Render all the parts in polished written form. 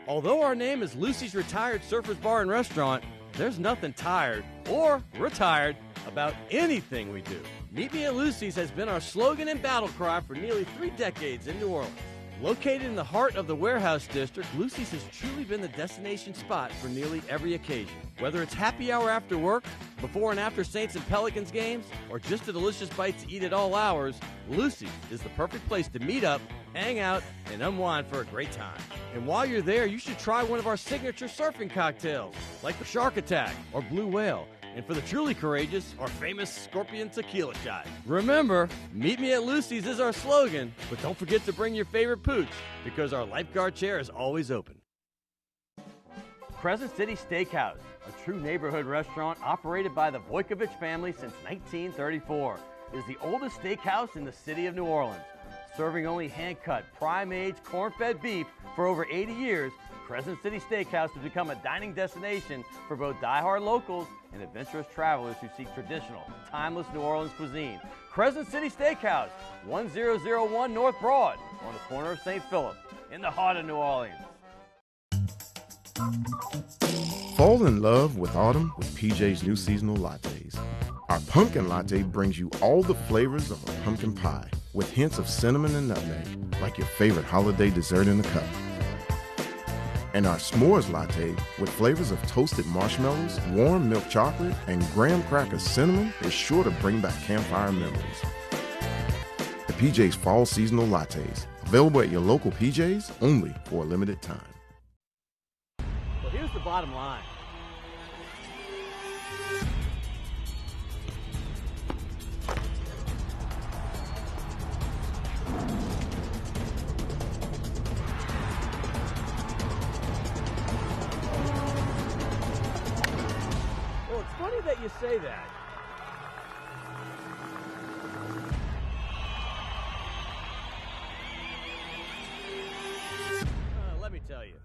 Although our name is Lucy's Retired Surfers Bar and Restaurant, there's nothing tired or retired about anything we do. Meet Me at Lucy's has been our slogan and battle cry for nearly 3 decades in New Orleans. Located in the heart of the Warehouse District, Lucy's has truly been the destination spot for nearly every occasion. Whether it's happy hour after work, before and after Saints and Pelicans games, or just a delicious bite to eat at all hours, Lucy's is the perfect place to meet up, hang out, and unwind for a great time. And while you're there, you should try one of our signature surfing cocktails, like the Shark Attack or Blue Whale. And for the truly courageous, our famous Scorpion Tequila Shot. Remember, Meet Me at Lucy's is our slogan, but don't forget to bring your favorite pooch, because our lifeguard chair is always open. Crescent City Steakhouse, a true neighborhood restaurant operated by the Vojkovic family since 1934, is the oldest steakhouse in the city of New Orleans. Serving only hand-cut, prime-aged, corn-fed beef for over 80 years, Crescent City Steakhouse has become a dining destination for both die-hard locals and adventurous travelers who seek traditional, timeless New Orleans cuisine. Crescent City Steakhouse, 1001 North Broad, on the corner of St. Philip, in the heart of New Orleans. Fall in love with autumn with PJ's new seasonal lattes. Our pumpkin latte brings you all the flavors of a pumpkin pie, with hints of cinnamon and nutmeg, like your favorite holiday dessert in a cup. And our s'mores latte, with flavors of toasted marshmallows, warm milk chocolate, and graham cracker cinnamon, is sure to bring back campfire memories. The PJ's Fall Seasonal Lattes, available at your local PJ's, only for a limited time. Well, here's the bottom line. Funny that you say that. Let me tell you.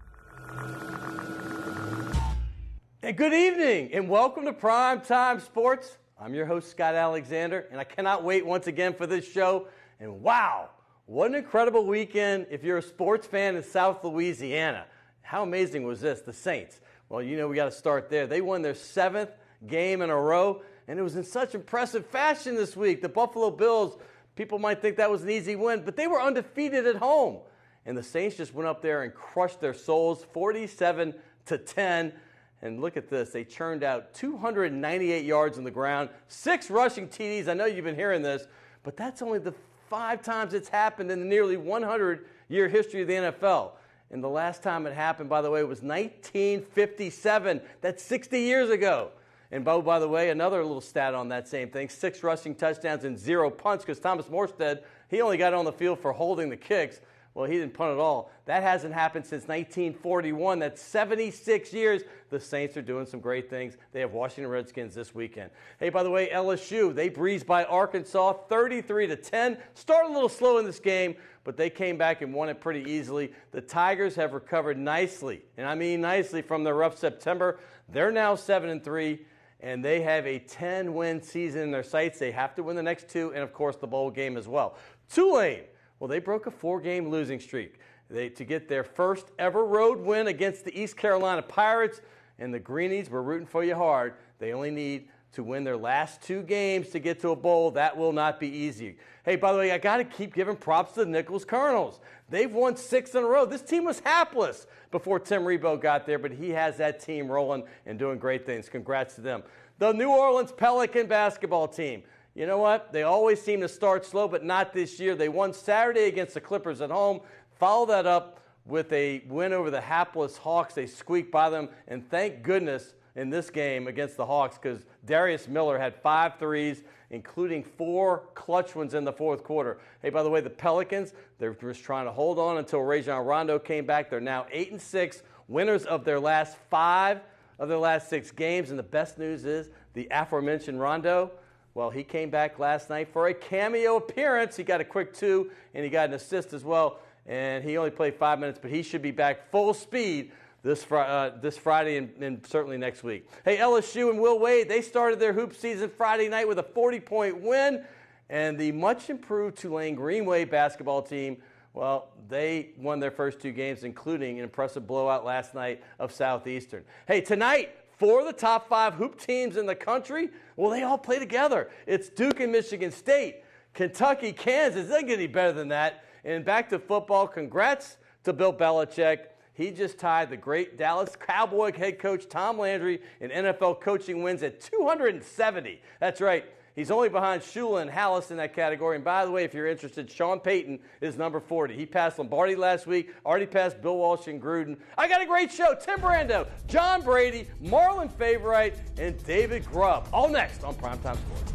And good evening, and welcome to Prime Time Sports. I'm your host, Scott Alexander, and I cannot wait once again for this show. And wow, what an incredible weekend if you're a sports fan in South Louisiana. How amazing was this? The Saints. Well, you know we got to start there. They won their 7th game in a row, and it was in such impressive fashion this week. The Buffalo Bills, people might think that was an easy win, but they were undefeated at home. And the Saints just went up there and crushed their souls, 47-10. And look at this. They churned out 298 yards on the ground, 6 rushing TDs. I know you've been hearing this, but that's only the 5 times it's happened in the nearly 100-year history of the NFL. And the last time it happened, by the way, was 1957. That's 60 years ago. And by the way, another little stat on that same thing, 6 rushing touchdowns and 0 punts, because Thomas Morstead, he only got on the field for holding the kicks. Well, he didn't punt at all. That hasn't happened since 1941. That's 76 years. The Saints are doing some great things. They have Washington Redskins this weekend. Hey, by the way, LSU, they breezed by Arkansas 33-10. Started a little slow in this game, but they came back and won it pretty easily. The Tigers have recovered nicely, and I mean nicely, from their rough September. They're now 7-3. And they have a 10-win season in their sights. They have to win the next 2, and, of course, the bowl game as well. Tulane, well, they broke a 4-game losing streak to get their first ever road win against the East Carolina Pirates, and the Greenies were rooting for you hard. They only need to win their last 2 games to get to a bowl. That will not be easy. Hey, by the way, I got to keep giving props to the Nichols Colonels. They've won 6 in a row. This team was hapless before Tim Rebowe got there, but he has that team rolling and doing great things. Congrats to them. The New Orleans Pelican basketball team. You know what? They always seem to start slow, but not this year. They won Saturday against the Clippers at home. Follow that up with a win over the hapless Hawks. They squeaked by them, and thank goodness in this game against the Hawks, because Darius Miller had 5 threes, including 4 clutch ones in the fourth quarter. Hey, by the way, the Pelicans, they're just trying to hold on until Rajon Rondo came back. They're now 8-6, winners of their last 5 of their last 6 games. And the best news is the aforementioned Rondo, well, he came back last night for a cameo appearance. He got a quick 2, and he got an assist as well. And he only played 5 minutes, but he should be back full speed this Friday and certainly next week. Hey, LSU and Will Wade, they started their hoop season Friday night with a 40-point win. And the much-improved Tulane Greenway basketball team, Well, they won their first 2 games, including an impressive blowout last night of Southeastern. Hey, tonight, 4 of the top 5 hoop teams in the country, well, they all play together. It's Duke and Michigan State, Kentucky, Kansas. It doesn't get any better than that. And back to football, congrats to Bill Belichick. He just tied the great Dallas Cowboy head coach Tom Landry in NFL coaching wins at 270. That's right. He's only behind Shula and Hallis in that category. And by the way, if you're interested, Sean Payton is number 40. He passed Lombardi last week, already passed Bill Walsh and Gruden. I got a great show. Tim Brando, John Brady, Marlon Favorite, and David Grubb. All next on Primetime Sports.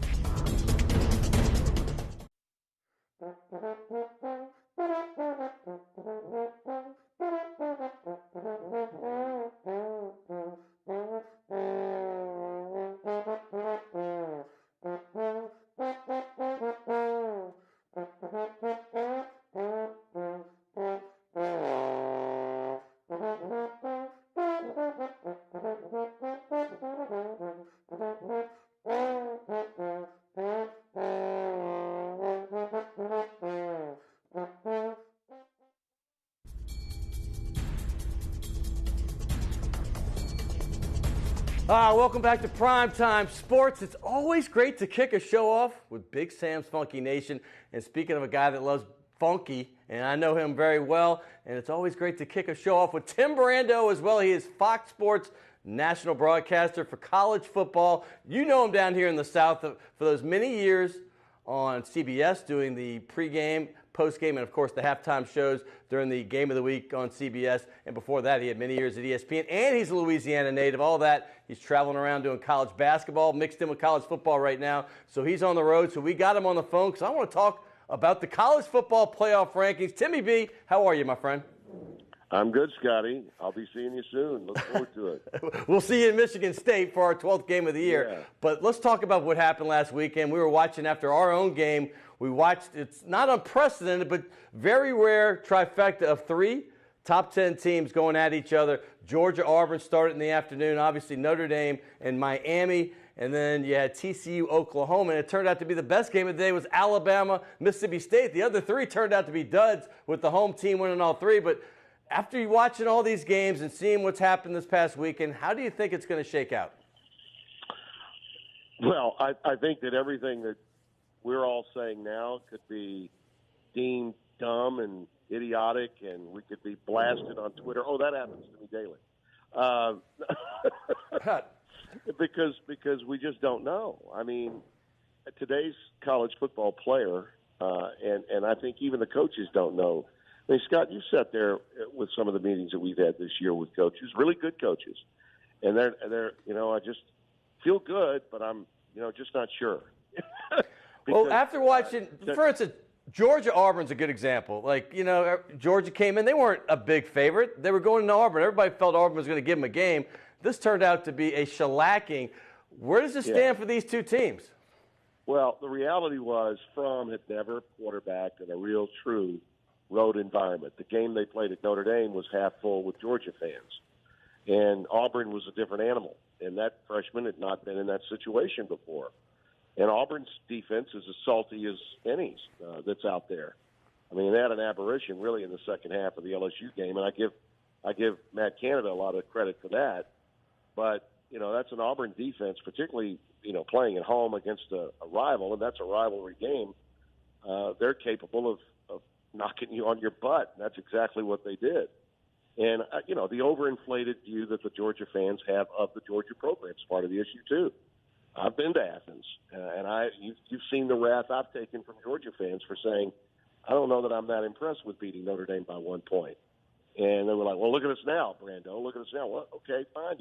Welcome back to Primetime Sports. It's always great to kick a show off with Big Sam's Funky Nation. And speaking of a guy that loves funky, and I know him very well, and it's always great to kick a show off with Tim Brando as well. He is Fox Sports national broadcaster for college football. You know him down here in the South for those many years on CBS doing the pregame, postgame, and of course the halftime shows during the Game of the Week on CBS. And before that, he had many years at ESPN, and he's a Louisiana native. All that, he's traveling around doing college basketball, mixed in with college football right now. So he's on the road. So we got him on the phone because I want to talk about the college football playoff rankings. Timmy B, how are you, my friend? I'm good, Scotty. I'll be seeing you soon. Look forward to it. We'll see you in Michigan State for our 12th game of the year. Yeah. But let's talk about what happened last weekend. We were watching after our own game. We watched, it's not unprecedented, but very rare trifecta of 3 top 10 teams going at each other. Georgia, Auburn started in the afternoon. Obviously, Notre Dame and Miami. And then you had TCU, Oklahoma. And it turned out to be the best game of the day was Alabama, Mississippi State. The other 3 turned out to be duds with the home team winning all 3. But after you watching all these games and seeing what's happened this past weekend, how do you think it's going to shake out? Well, I think that everything that we're all saying now could be deemed dumb and idiotic, and we could be blasted on Twitter. Oh, that happens to me daily. Because we just don't know. I mean, today's college football player, and I think even the coaches don't know. I mean, Scott, you've sat there with some of the meetings that we've had this year with coaches, really good coaches, and they're I just feel good, but I'm just not sure. Well, after watching, for instance, Georgia Auburn's a good example. Like, Georgia came in, they weren't a big favorite. They were going to Auburn. Everybody felt Auburn was going to give them a game. This turned out to be a shellacking. Where does it stand for these 2 teams? Well, the reality was Fromm had never quarterbacked in a real, true road environment. The game they played at Notre Dame was half full with Georgia fans. And Auburn was a different animal. And that freshman had not been in that situation before. And Auburn's defense is as salty as any that's out there. I mean, they had an aberration really in the second half of the LSU game, and I give Matt Canada a lot of credit for that. But that's an Auburn defense, particularly playing at home against a rival, and that's a rivalry game. They're capable of knocking you on your butt. And that's exactly what they did. And the overinflated view that the Georgia fans have of the Georgia program is part of the issue too. I've been to Athens, and you've seen the wrath I've taken from Georgia fans for saying, I don't know that I'm that impressed with beating Notre Dame by 1 point. And they were like, well, look at us now, Brando. Look at us now. Well, okay, fine.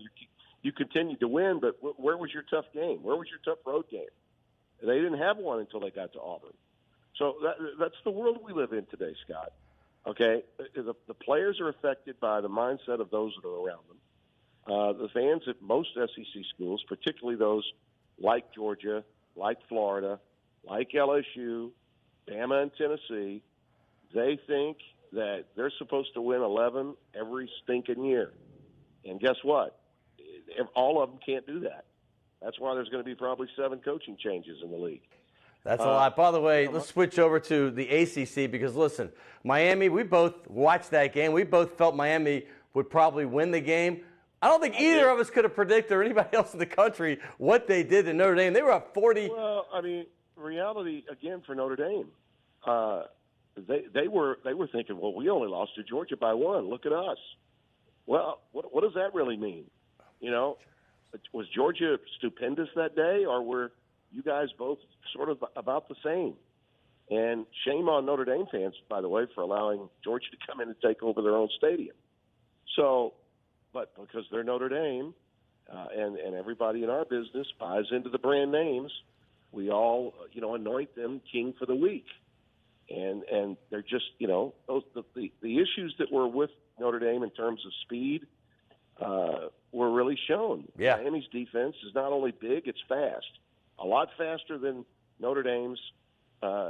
You continued to win, but where was your tough game? Where was your tough road game? They didn't have one until they got to Auburn. So that's the world we live in today, Scott. Okay? The players are affected by the mindset of those that are around them. The fans at most SEC schools, particularly those like Georgia, like Florida, like LSU, Bama, and Tennessee, they think that they're supposed to win 11 every stinking year. And guess what? All of them can't do that. That's why there's going to be probably 7 coaching changes in the league. That's a lot. By the way, let's switch over to the ACC because, listen, Miami, we both watched that game. We both felt Miami would probably win the game. I don't think either of us could have predicted, or anybody else in the country, what they did to Notre Dame. They were up 40. Well, I mean, reality, again, for Notre Dame, they were thinking, well, we only lost to Georgia by 1. Look at us. Well, what does that really mean? You know, was Georgia stupendous that day, or were you guys both sort of about the same? And shame on Notre Dame fans, by the way, for allowing Georgia to come in and take over their own stadium. So, but because they're Notre Dame, and everybody in our business buys into the brand names, we all, anoint them king for the week. And they're just, the issues that were with Notre Dame in terms of speed were really shown. Yeah. Miami's defense is not only big, it's fast. A lot faster than Notre Dame's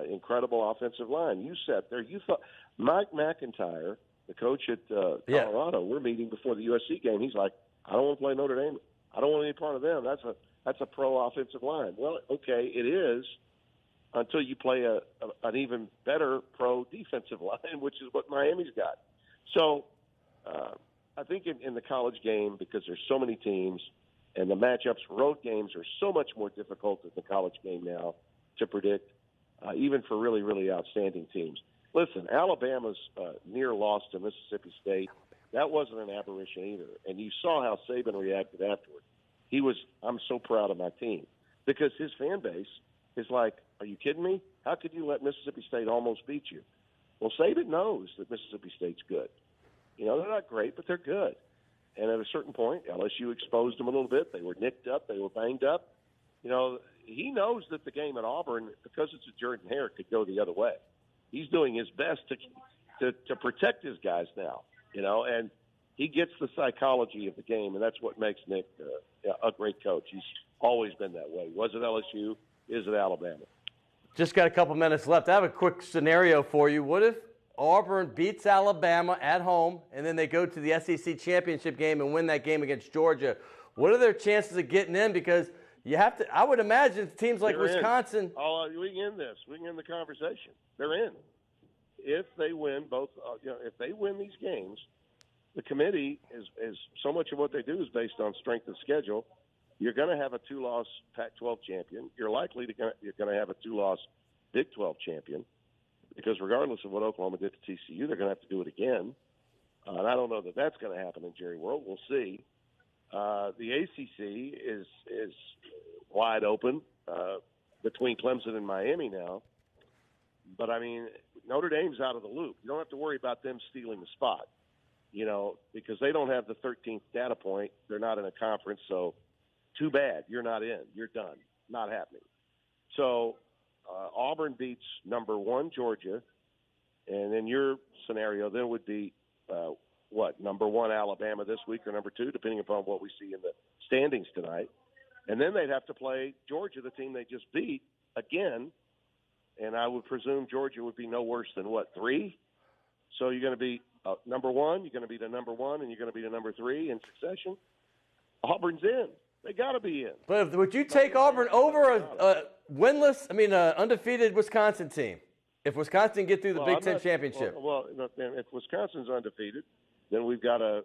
incredible offensive line. You sat there. You thought Mike McIntyre, the coach at Colorado, we're meeting before the USC game. He's like, I don't want to play Notre Dame. I don't want any part of them. That's a pro offensive line. Well, okay, it is until you play an even better pro defensive line, which is what Miami's got. So I think in the college game, because there's so many teams and the matchups, road games are so much more difficult than the college game now to predict, even for really, really outstanding teams. Listen, Alabama's near loss to Mississippi State, that wasn't an aberration either. And you saw how Saban reacted afterward. He was, I'm so proud of my team, because his fan base is like, are you kidding me? How could you let Mississippi State almost beat you? Well, Saban knows that Mississippi State's good. They're not great, but they're good. And at a certain point, LSU exposed them a little bit. They were nicked up. They were banged up. He knows that the game at Auburn, because it's a Jordan Hare, could go the other way. He's doing his best to protect his guys now, and he gets the psychology of the game, and that's what makes Nick a great coach. He's always been that way. Was it LSU? Is it Alabama? Just got a couple minutes left. I have a quick scenario for you. What if Auburn beats Alabama at home, and then they go to the SEC championship game and win that game against Georgia? What are their chances of getting in? Because you have to. I would imagine teams like Wisconsin. We can end this. We can end the conversation. They're in if they win both. If they win these games, the committee is so much of what they do is based on strength of schedule. You're going to have a 2-loss Pac-12 champion. You're likely you're going to have a 2-loss Big 12 champion, because regardless of what Oklahoma did to TCU, they're going to have to do it again. And I don't know that that's going to happen in Jerry World. We'll see. The ACC is wide open between Clemson and Miami now. But, I mean, Notre Dame's out of the loop. You don't have to worry about them stealing the spot, because they don't have the 13th data point. They're not in a conference, so too bad. You're not in. You're done. Not happening. So Auburn beats number 1 Georgia, and in your scenario then would be number 1 Alabama this week, or number 2, depending upon what we see in the standings tonight. And then they'd have to play Georgia, the team they just beat, again, and I would presume Georgia would be no worse than 3? So you're going to be number 1, you're going to be the number 1, and you're going to be the number 3 in succession. Auburn's in. They got to be in. But would you take Auburn over a undefeated Wisconsin team? If Wisconsin get through the Big Ten championship. Well, if Wisconsin's undefeated, then we've got a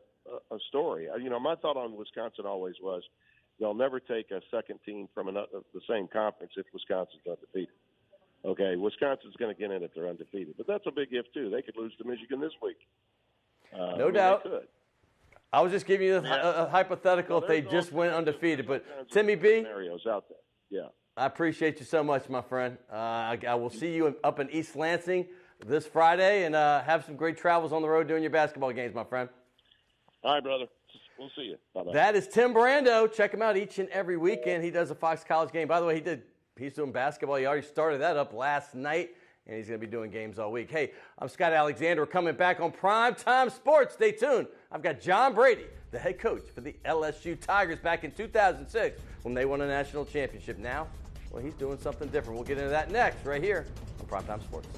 story. My thought on Wisconsin always was they'll never take a second team from the same conference if Wisconsin's undefeated. Okay, Wisconsin's going to get in if they're undefeated. But that's a big if, too. They could lose to Michigan this week. No doubt. They could. I was just giving you a hypothetical if they just went undefeated. But Timmy B, scenarios out there. Yeah. I appreciate you so much, my friend. I will see you up in East Lansing this Friday, and have some great travels on the road doing your basketball games, my friend. All right, brother. We'll see you. Bye-bye. That is Tim Brando. Check him out each and every weekend. He does a Fox College game. By the way, he's doing basketball. He already started that up last night, and he's going to be doing games all week. Hey, I'm Scott Alexander. We're coming back on Primetime Sports. Stay tuned. I've got John Brady, the head coach for the LSU Tigers back in 2006 when they won a national championship. Now, well, he's doing something different. We'll get into that next right here on Primetime Sports.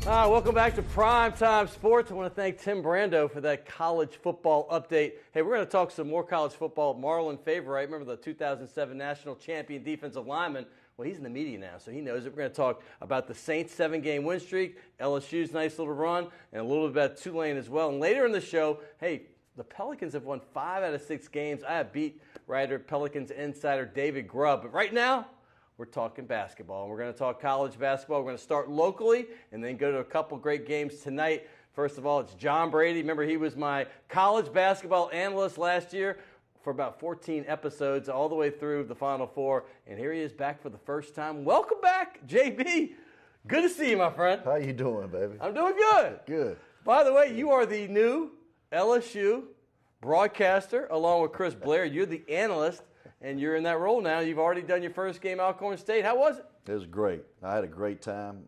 Welcome back to Primetime Sports. I want to thank Tim Brando for that college football update. Hey, we're going to talk some more college football. Marlon Favorite, remember the 2007 national champion defensive lineman? Well, he's in the media now, so he knows it. We're going to talk about the Saints' 7-game win streak, LSU's nice little run, and a little bit about Tulane as well. And later in the show, hey, the Pelicans have won 5 out of 6 games. I have beat writer, Pelicans insider David Grubb. But right now, we're talking basketball, and we're going to talk college basketball. We're going to start locally and then go to a couple great games tonight. First of all, it's John Brady. Remember, he was my college basketball analyst last year for about 14 episodes, all the way through the Final Four, and here he is back for the first time. Welcome back, JB. Good to see you, my friend. How you doing, baby? I'm doing good. Good. By the way, you are the new LSU broadcaster, along with Chris Blair. You're the analyst. And you're in that role now. You've already done your first game, Alcorn State. How was it? It was great. I had a great time.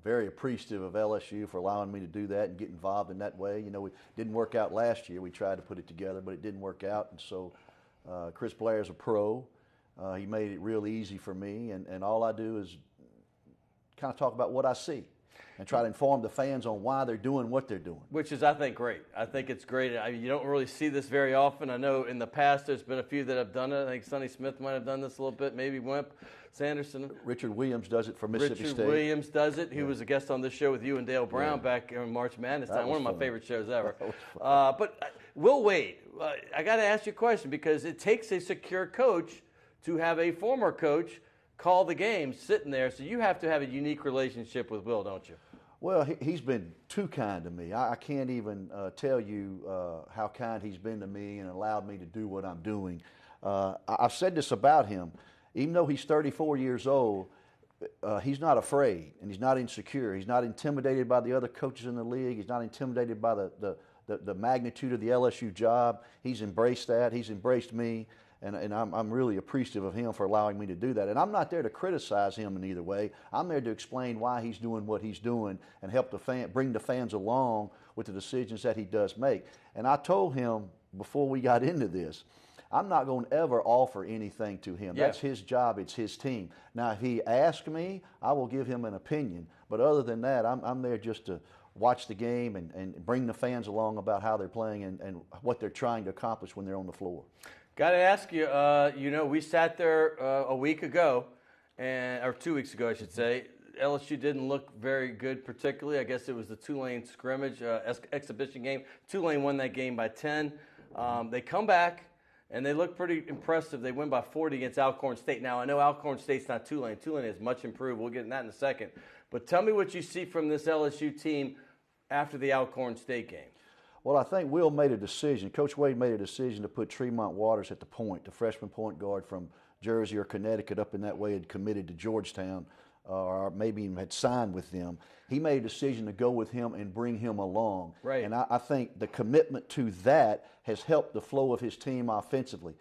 Very appreciative of LSU for allowing me to do that and get involved in that way. You know, it didn't work out last year. We tried to put it together, but it didn't work out. And so Chris Blair's a pro. He made it real easy for me. And all I do is kind of talk about what I see and try to inform the fans on why they're doing what they're doing. Which is, I think, great. I think it's great. You don't really see this very often. I know in the past there's been a few that have done it. I think Sonny Smith might have done this a little bit, maybe Wimp, Sanderson. Richard Williams does it for Mississippi State. Richard Williams does it. He was a guest on this show with you and Dale Brown back in March Madness time. One of my favorite shows ever. But Will Wade, I got to ask you a question because it takes a secure coach to have a former coach call the game sitting there. So you have to have a unique relationship with Will, don't you? Well, he's been too kind to me. I can't even tell you how kind he's been to me and allowed me to do what I'm doing. I've said this about him. Even though he's 34 years old, he's not afraid and he's not insecure. He's not intimidated by the other coaches in the league. He's not intimidated by the magnitude of the LSU job. He's embraced that. He's embraced me. And I'm really appreciative of him for allowing me to do that. And I'm not there to criticize him in either way. I'm there to explain why he's doing what he's doing and help bring the fans along with the decisions that he does make. And I told him before we got into this, I'm not going to ever offer anything to him. Yeah. That's his job. It's his team. Now, if he asks me, I will give him an opinion. But other than that, I'm there just to watch the game and bring the fans along about how they're playing and what they're trying to accomplish when they're on the floor. Got to ask you, we sat there a week ago, or 2 weeks ago, I should say. LSU didn't look very good particularly. I guess it was the Tulane scrimmage exhibition game. Tulane won that game by 10. They come back, and they look pretty impressive. They win by 40 against Alcorn State. Now, I know Alcorn State's not Tulane. Tulane is much improved. We'll get into that in a second. But tell me what you see from this LSU team after the Alcorn State game. Well, I think Will made a decision. Coach Wade made a decision to put Tremont Waters at the point, the freshman point guard from Jersey or Connecticut up in that way, had committed to Georgetown or maybe even had signed with them. He made a decision to go with him and bring him along. Right. And I think the commitment to that has helped the flow of his team offensively.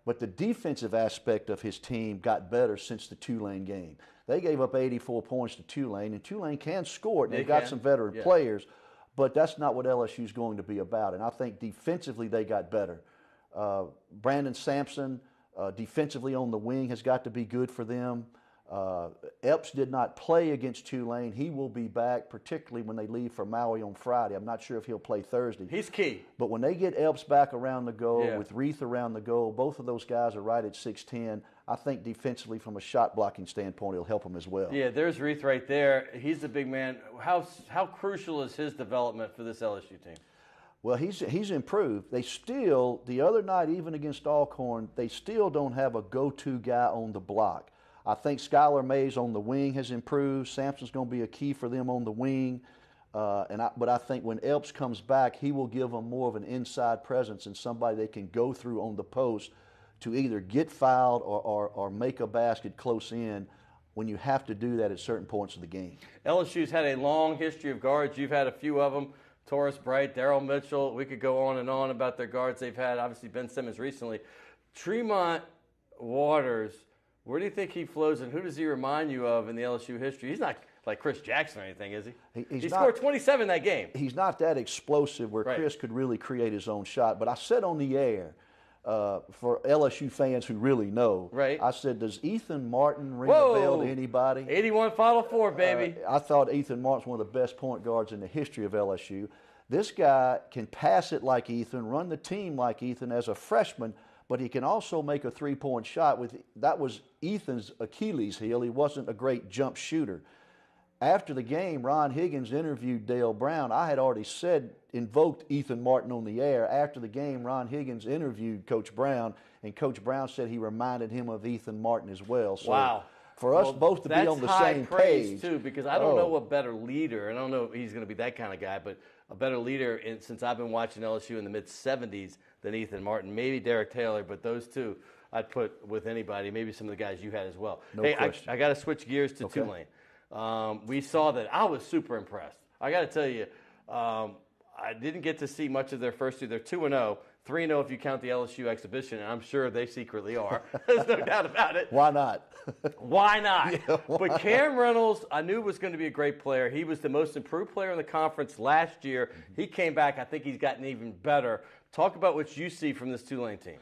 But the defensive aspect of his team got better since the Tulane game. They gave up 84 points to Tulane, and Tulane can score it. They've got some veteran players. But that's not what LSU is going to be about. And I think defensively they got better. Brandon Sampson, defensively on the wing, has got to be good for them. Epps did not play against Tulane. He will be back, particularly when they leave for Maui on Friday. I'm not sure if he'll play Thursday. He's key. But when they get Epps back around the goal, with Reith around the goal, both of those guys are right at 6'10". I think defensively from a shot blocking standpoint, it'll help them as well. Yeah, there's Reith right there. He's the big man. How crucial is his development for this LSU team? Well, he's improved. They still, the other night, even against Alcorn, they still don't have a go-to guy on the block. I think Skylar Mays on the wing has improved. Sampson's going to be a key for them on the wing. But I think when Epps comes back, he will give them more of an inside presence and somebody they can go through on the post to either get fouled or make a basket close in when you have to do that at certain points of the game. LSU's had a long history of guards. You've had a few of them. Taurus Bright, Darryl Mitchell. We could go on and on about their guards they've had. Obviously, Ben Simmons recently. Tremont Waters, where do you think he flows and who does he remind you of in the LSU history? He's not like Chris Jackson or anything, is he? He scored 27 that game. He's not that explosive where Chris could really create his own shot. But I said on the air, for LSU fans who really know. Right. I said, does Ethan Martin ring a bell to anybody? 81 Final Four, baby. I thought Ethan Martin's one of the best point guards in the history of LSU. This guy can pass it like Ethan, run the team like Ethan as a freshman, but he can also make a three-point shot. That was Ethan's Achilles heel. He wasn't a great jump shooter. After the game, Ron Higgins interviewed Dale Brown. I had already invoked Ethan Martin on the air. After the game, Ron Higgins interviewed Coach Brown, and Coach Brown said he reminded him of Ethan Martin as well. So wow. For us both to be on the same page. Too, because I don't know a better leader. I don't know if he's going to be that kind of guy, but a better leader since I've been watching LSU in the mid-'70s than Ethan Martin. Maybe Derek Taylor, but those two I'd put with anybody. Maybe some of the guys you had as well. No question. I got to switch gears to Tulane. We saw that. I was super impressed. I got to tell you, I didn't get to see much of their first two. They're 2-0, 3-0 if you count the LSU exhibition, and I'm sure they secretly are. There's no doubt about it. Why not? Why not? Yeah, why but Cam Reynolds, I knew was going to be a great player. He was the most improved player in the conference last year. He came back. I think he's gotten even better. Talk about what you see from this Tulane team.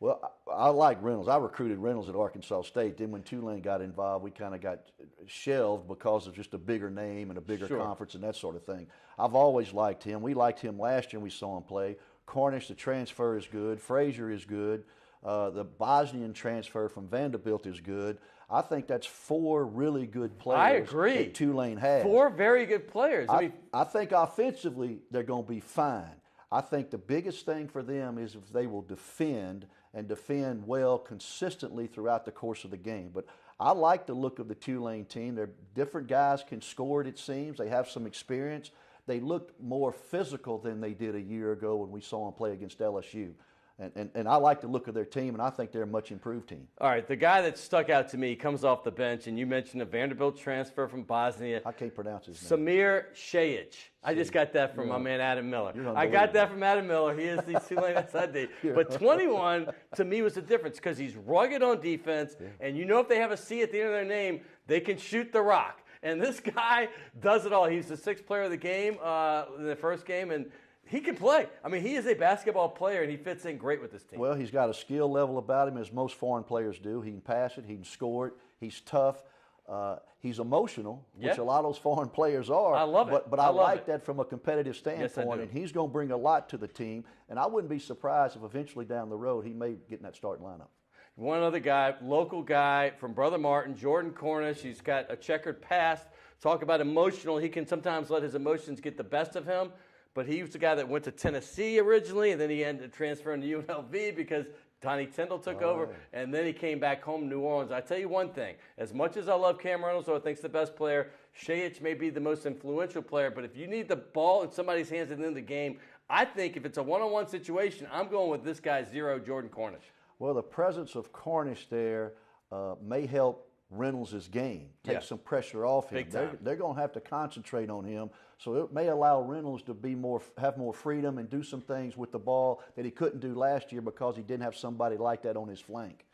Well, I like Reynolds. I recruited Reynolds at Arkansas State. Then when Tulane got involved, we kind of got shelved because of just a bigger name and a bigger conference and that sort of thing. I've always liked him. We liked him last year when we saw him play. Cornish, the transfer is good. Frazier is good. The Bosnian transfer from Vanderbilt is good. I think that's four really good players. I agree. That Tulane has. Four very good players. I think offensively they're going to be fine. I think the biggest thing for them is if they will defend and defend well consistently throughout the course of the game. But I like the look of the Tulane team. They're different guys can score it seems. They have some experience. They looked more physical than they did a year ago when we saw them play against LSU. And I like the look of their team, and I think they're a much improved team. All right, the guy that stuck out to me comes off the bench, and you mentioned a Vanderbilt transfer from Bosnia. I can't pronounce his name. Samir Shajic. I just got that from my man Adam Miller. I got that from Adam Miller. He is the Tulane SID. But 21, to me, was the difference because he's rugged on defense, and you know if they have a C at the end of their name, they can shoot the rock. And this guy does it all. He's the sixth player of the game in the first game, and he can play. I mean, he is a basketball player, and he fits in great with this team. Well, he's got a skill level about him, as most foreign players do. He can pass it. He can score it. He's tough. He's emotional, which a lot of those foreign players are. I love it. But I like that from a competitive standpoint, Yes, I do. and he's going to bring a lot to the team. And I wouldn't be surprised if eventually down the road he may get in that starting lineup. One other guy, local guy from Brother Martin, Jordan Cornish. He's got a checkered past. Talk about emotional. He can sometimes let his emotions get the best of him. But he was the guy that went to Tennessee originally, and then he ended up transferring to UNLV because Donnie Tyndall took over, and then he came back home to New Orleans. I tell you one thing, as much as I love Cam Reynolds, who I think is the best player, Shajic may be the most influential player, but if you need the ball in somebody's hands at the end of the game, I think if it's a one-on-one situation, I'm going with this guy, Jordan Cornish. Well, the presence of Cornish there may help Reynolds' game, take some pressure off him. Big time. They're going to have to concentrate on him, so it may allow Reynolds to have more freedom and do some things with the ball that he couldn't do last year because he didn't have somebody like that on his flank.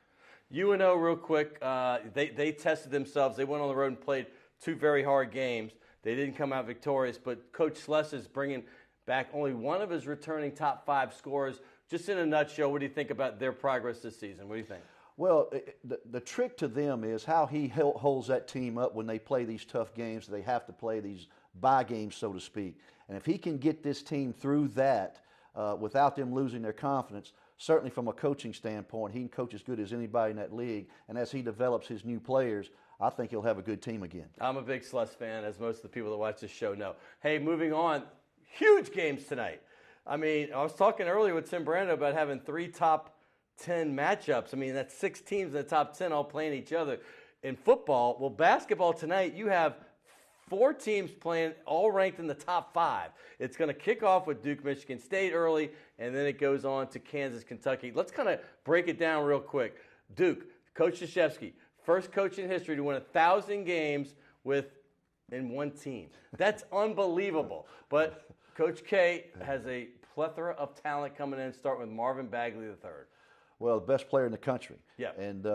UNO, real quick, they tested themselves. They went on the road and played two very hard games. They didn't come out victorious, but Coach Sless is bringing back only one of his returning top five scorers. Just in a nutshell, what do you think about their progress this season? What do you think? Well, the trick to them is how he holds that team up when they play these tough games. They have to play these bye games, so to speak. And if he can get this team through that without them losing their confidence, certainly from a coaching standpoint, he can coach as good as anybody in that league. And as he develops his new players, I think he'll have a good team again. I'm a big Sless fan, as most of the people that watch this show know. Hey, moving on, huge games tonight. I mean, I was talking earlier with Tim Brando about having 3 top 10 matchups. I mean, that's 6 teams in the top 10 all playing each other. In football, well, basketball tonight, you have 4 teams playing, all ranked in the top 5. It's going to kick off with Duke, Michigan State early, and then it goes on to Kansas, Kentucky. Let's kind of break it down real quick. Duke, Coach Krzyzewski, first coach in history to win 1,000 games in one team. That's unbelievable. But Coach K has a plethora of talent coming in, starting with Marvin Bagley III. Well, the best player in the country. Yeah. And,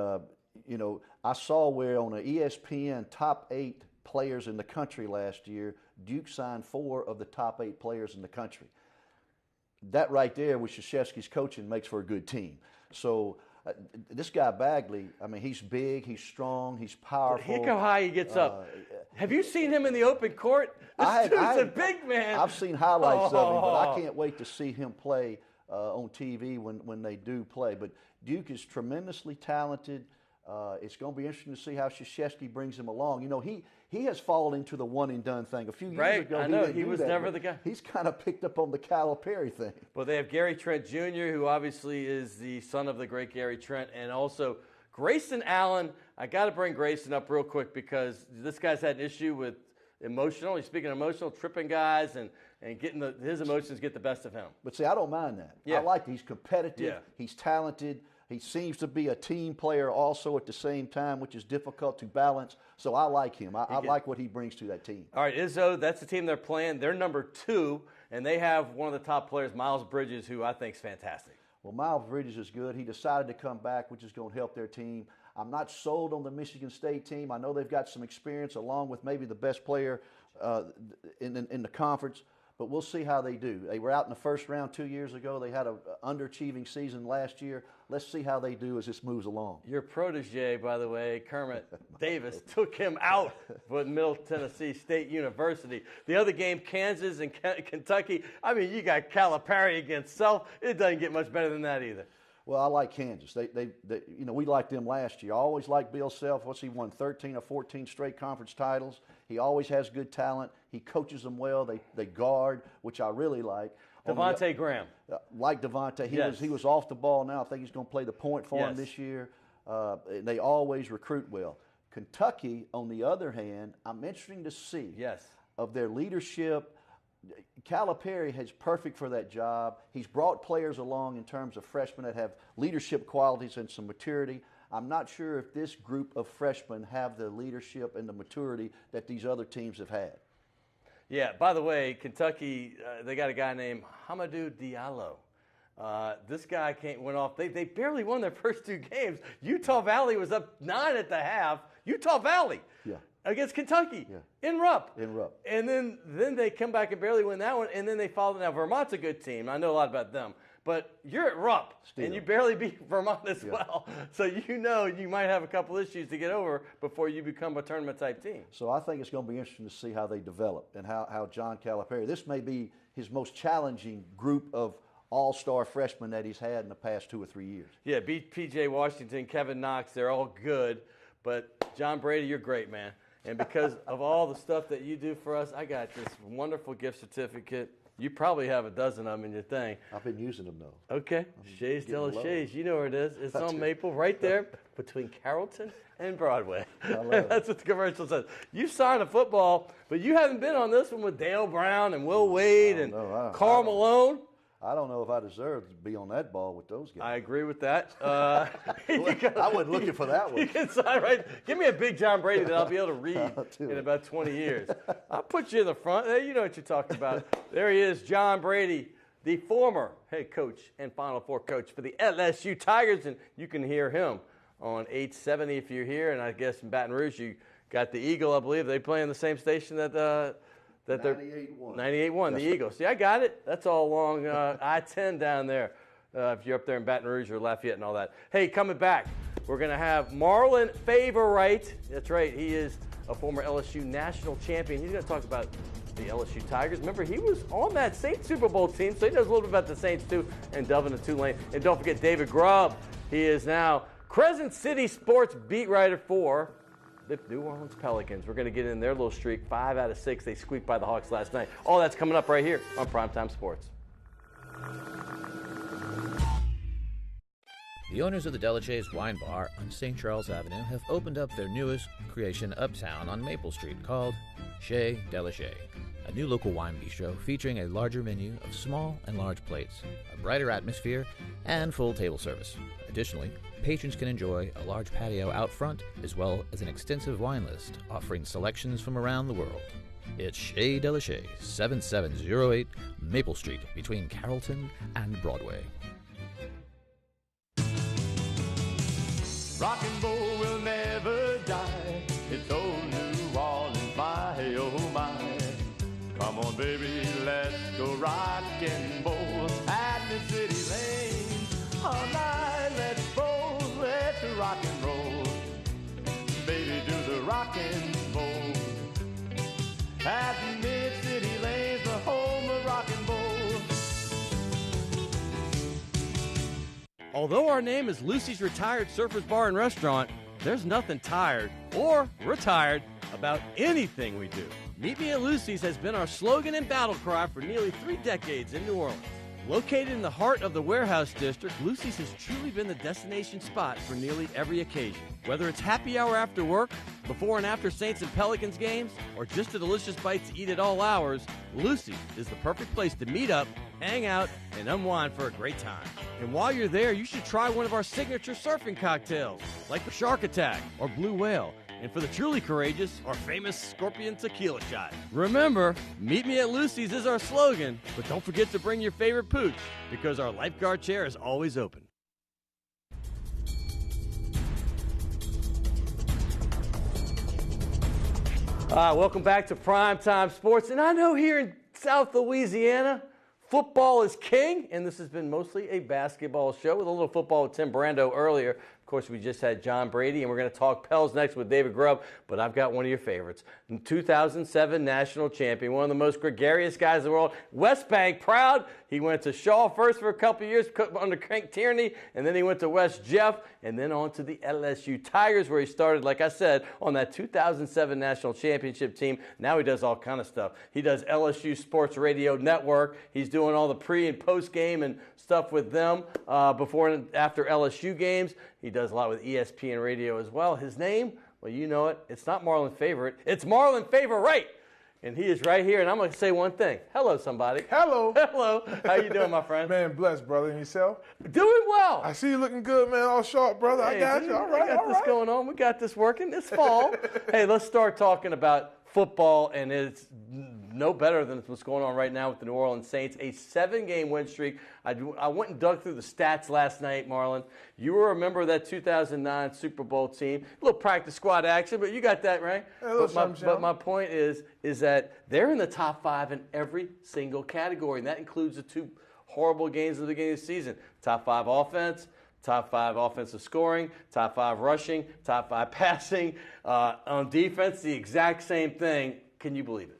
I saw where on an ESPN top 8 players in the country last year, Duke signed 4 of the top 8 players in the country. that right there with Krzyzewski's coaching makes for a good team. So this guy Bagley, I mean, he's big, he's strong, he's powerful. Look how high he gets up. Have you seen him in the open court? This dude's a big man. I've seen highlights of him, but I can't wait to see him play on TV when they do play. But Duke is tremendously talented. It's going to be interesting to see how Krzyzewski brings him along. You know, he has fallen into the one-and-done thing. A few years ago, I know. He was never the guy. He's kind of picked up on the Calipari thing. Well, they have Gary Trent Jr., who obviously is the son of the great Gary Trent, and also Grayson Allen. I got to bring Grayson up real quick because this guy's had an issue with emotional. He's speaking emotional, tripping guys, and getting his emotions get the best of him. But see, I don't mind that. Yeah. I like that. He's competitive. Yeah. He's talented. He seems to be a team player also at the same time, which is difficult to balance. So I like him. I like what he brings to that team. All right, Izzo, that's the team they're playing. They're number 2, and they have one of the top players, Miles Bridges, who I think is fantastic. Well, Miles Bridges is good. He decided to come back, which is going to help their team. I'm not sold on the Michigan State team. I know they've got some experience along with maybe the best player in the conference. But we'll see how they do. They were out in the first round 2 years ago. They had an underachieving season last year. Let's see how they do as this moves along. Your protege, by the way, Kermit Davis, took him out with Middle Tennessee State University. The other game, Kansas and Kentucky. I mean, you got Calipari against Self. It doesn't get much better than that either. Well, I like Kansas. They we liked them last year. I always liked Bill Self. What's he won? 13 or 14 straight conference titles. He always has good talent. He coaches them well. They guard, which I really like. Devontae Graham. Like Devontae. He was off the ball now. I think he's going to play the point for him this year. They always recruit well. Kentucky, on the other hand, I'm interested to see of their leadership. Calipari is perfect for that job. He's brought players along in terms of freshmen that have leadership qualities and some maturity. I'm not sure if this group of freshmen have the leadership and the maturity that these other teams have had. Yeah, by the way, Kentucky, they got a guy named Hamidou Diallo. This guy went off. They barely won their first 2 games. Utah Valley was up 9 at the half. Utah Valley. Yeah. Against Kentucky in Rupp. And then they come back and barely win that one, and then they followed. Now, Vermont's a good team. I know a lot about them. But you're at Rupp, and you barely beat Vermont as well. So you know you might have a couple issues to get over before you become a tournament-type team. So I think it's going to be interesting to see how they develop and how John Calipari, this may be his most challenging group of all-star freshmen that he's had in the past 2 or 3 years. Yeah, beat P.J. Washington, Kevin Knox, they're all good. But, John Brady, you're great, man. And because of all the stuff that you do for us, I got this wonderful gift certificate. You probably have a dozen of them in your thing. I've been using them, though. Okay. Shays de la Shays. You know where it is. It's on Maple right there between Carrollton and Broadway. That's what the commercial says. You signed a football, but you haven't been on this one with Dale Brown and Will Wade and Karl Malone. I don't know if I deserve to be on that ball with those guys. I agree with that. I wasn't looking for that one. You can sign right. Give me a big John Brady that I'll be able to read in about 20 years. I'll put you in the front. Hey, you know what you're talking about. There he is, John Brady, the former head coach and Final Four coach for the LSU Tigers. And you can hear him on 870 if you're here. And I guess in Baton Rouge, you got the Eagle, I believe. They play in the same station that they're 98.1, the Eagles. See, I got it. That's all along I-10 down there if you're up there in Baton Rouge or Lafayette and all that. Hey, coming back, we're going to have Marlon Favorite. That's right. He is a former LSU national champion. He's going to talk about the LSU Tigers. Remember, he was on that Saints Super Bowl team, so he knows a little bit about the Saints, too, and delving into Tulane. And don't forget David Grubb. He is now Crescent City sports beat writer for the New Orleans Pelicans. We're going to get in their little streak. 5 out of 6. They squeaked by the Hawks last night. All that's coming up right here on Primetime Sports. The owners of the Delachaise Wine Bar on St. Charles Avenue have opened up their newest creation uptown on Maple Street called Chez Delachaise, a new local wine bistro featuring a larger menu of small and large plates, a brighter atmosphere, and full table service. Additionally, patrons can enjoy a large patio out front as well as an extensive wine list offering selections from around the world. It's Chez Delachaise, 7708 Maple Street between Carrollton and Broadway. Rock and roll will never die. It's old New Orleans, my oh my. Come on, baby, let's go rock and roll. Although our name is Lucy's Retired Surfers Bar and Restaurant, there's nothing tired or retired about anything we do. Meet Me at Lucy's has been our slogan and battle cry for nearly 3 decades in New Orleans. Located in the heart of the Warehouse District, Lucy's has truly been the destination spot for nearly every occasion. Whether it's happy hour after work, before and after Saints and Pelicans games, or just a delicious bite to eat at all hours, Lucy's is the perfect place to meet up, hang out, and unwind for a great time. And while you're there, you should try one of our signature surfing cocktails, like the Shark Attack or Blue Whale. And for the truly courageous, our famous Scorpion Tequila Shot. Remember, Meet Me at Lucy's is our slogan, but don't forget to bring your favorite pooch, because our lifeguard chair is always open. Welcome back to Primetime Sports. And I know here in South Louisiana, football is king, and this has been mostly a basketball show with a little football with Tim Brando earlier. Of course, we just had John Brady, and we're going to talk Pels next with David Grubb, but I've got one of your favorites. 2007 national champion, one of the most gregarious guys in the world, West Bank proud. He went to Shaw first for a couple of years under Frank Tierney, and then he went to West Jeff, and then on to the LSU Tigers, where he started, like I said, on that 2007 national championship team. Now he does all kind of stuff. He does LSU Sports Radio Network. He's doing all the pre- and post-game and stuff with them before and after LSU games. He does a lot with ESPN Radio as well. His name, well, you know it. It's not Marlon Favorite. It's Marlon Favorite. And he is right here, and I'm going to say one thing. Hello, somebody. Hello. Hello. How you doing, my friend? Man, blessed, brother. And yourself? Doing well. I see you looking good, man. All sharp, brother. Hey, I got dude, you. All right, we got this going on. We got this working. It's fall. Hey, let's start talking about football, and it's no better than what's going on right now with the New Orleans Saints. A 7-game win streak. I went and dug through the stats last night, Marlon. You were a member of that 2009 Super Bowl team. A little practice squad action, but you got that right. But my point is that they're in the top 5 in every single category, and that includes the 2 horrible games at the beginning of the season. Top 5 offense, top 5 offensive scoring, top 5 rushing, top 5 passing. On defense, the exact same thing. Can you believe it?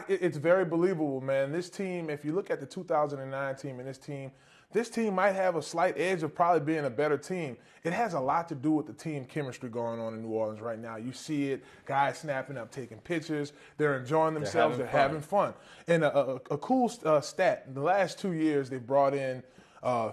It's very believable, man. This team, if you look at the 2009 team and this team might have a slight edge of probably being a better team. It has a lot to do with the team chemistry going on in New Orleans right now. You see it, guys snapping up, taking pictures. They're enjoying themselves. They're having fun. And a cool stat, in the last 2 years, they brought in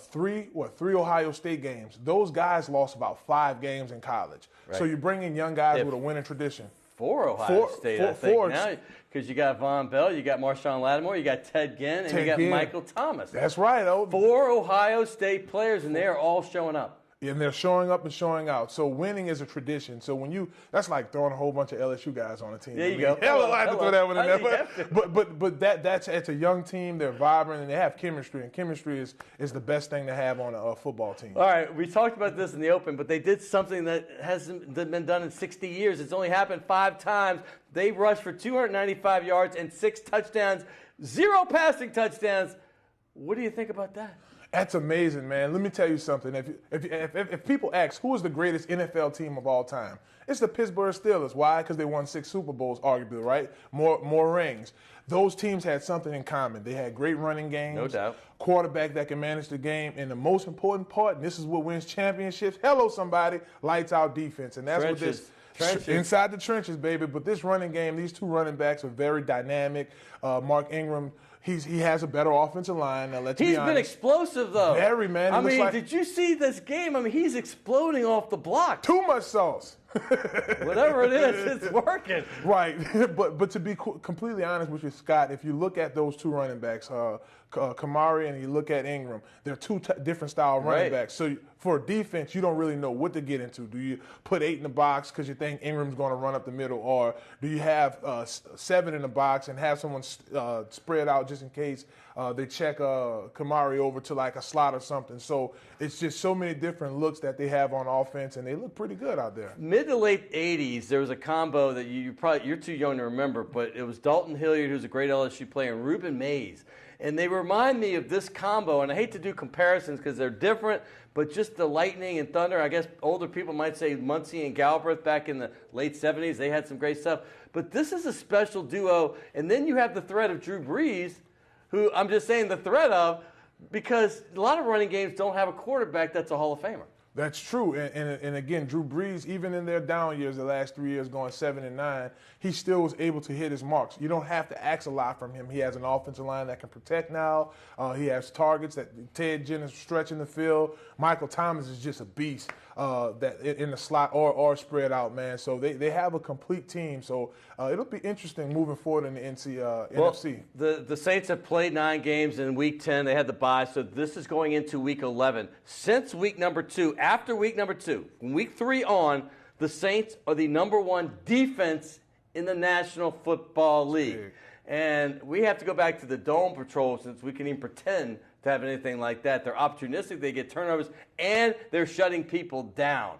three Ohio State games. Those guys lost about 5 games in college. Right. So you bring in young guys with a winning tradition. 4 Ohio State, I think, now, because you got Von Bell, you got Marshawn Lattimore, you got Ted Ginn, and you got Michael Thomas. That's right. 4 Ohio State players, and they are all showing up. And they're showing up and showing out. So winning is a tradition. So that's like throwing a whole bunch of LSU guys on a team. There you go. Hello, I had to throw that one in there. But that's it's a young team. They're vibrant and they have chemistry. And chemistry is the best thing to have on a football team. All right, we talked about this in the open, but they did something that hasn't been done in 60 years. It's only happened 5 times. They rushed for 295 yards and 6 touchdowns, 0 passing touchdowns. What do you think about that? That's amazing, man. Let me tell you something. If people ask who is the greatest NFL team of all time, it's the Pittsburgh Steelers. Why? Because they won 6 Super Bowls, arguably, right? More rings. Those teams had something in common. They had great running games. No doubt. Quarterback that can manage the game. And the most important part, and this is what wins championships, hello, somebody, lights out defense. And that's trenches. What this – inside the trenches, baby. But this running game, these 2 running backs are very dynamic. Mark Ingram – he has a better offensive line. Now, let's be honest. He's been explosive, though. Very, man. I mean, did you see this game? I mean, he's exploding off the block. Too much sauce. Whatever it is, it's working. Right. But to be completely honest with you, Scott, if you look at those 2 running backs, Kamari and you look at Ingram, they're 2 different style running backs. So for defense, you don't really know what to get into. Do you put 8 in the box because you think Ingram's going to run up the middle, or do you have 7 in the box and have someone spread out just in case they check Kamari over to like a slot or something? So it's just so many different looks that they have on offense, and they look pretty good out there. Mid to late 80s, there was a combo that you're too young to remember, but it was Dalton Hilliard, who's a great LSU player, and Reuben Mays. And they remind me of this combo, and I hate to do comparisons because they're different, but just the lightning and thunder. I guess older people might say Muncie and Galbraith back in the late 70s. They had some great stuff. But this is a special duo. And then you have the threat of Drew Brees, who I'm just saying the threat of, because a lot of running games don't have a quarterback that's a Hall of Famer. That's true, and again, Drew Brees, even in their down years, the last 3 years, going 7-9, he still was able to hit his marks. You don't have to ask a lot from him. He has an offensive line that can protect now. He has targets that Ted Ginn is stretching the field. Michael Thomas is just a beast that in the slot or spread out, man. So they have a complete team. So it'll be interesting moving forward in the NFC. The Saints have played 9 games in Week 10. They had the bye, so this is going into Week 11. Since Week number 2, after Week number 2, from Week 3 on, the Saints are the #1 defense in the National Football League. And we have to go back to the Dome Patrol since we can even pretend to have anything like that. They're opportunistic, they get turnovers, and they're shutting people down.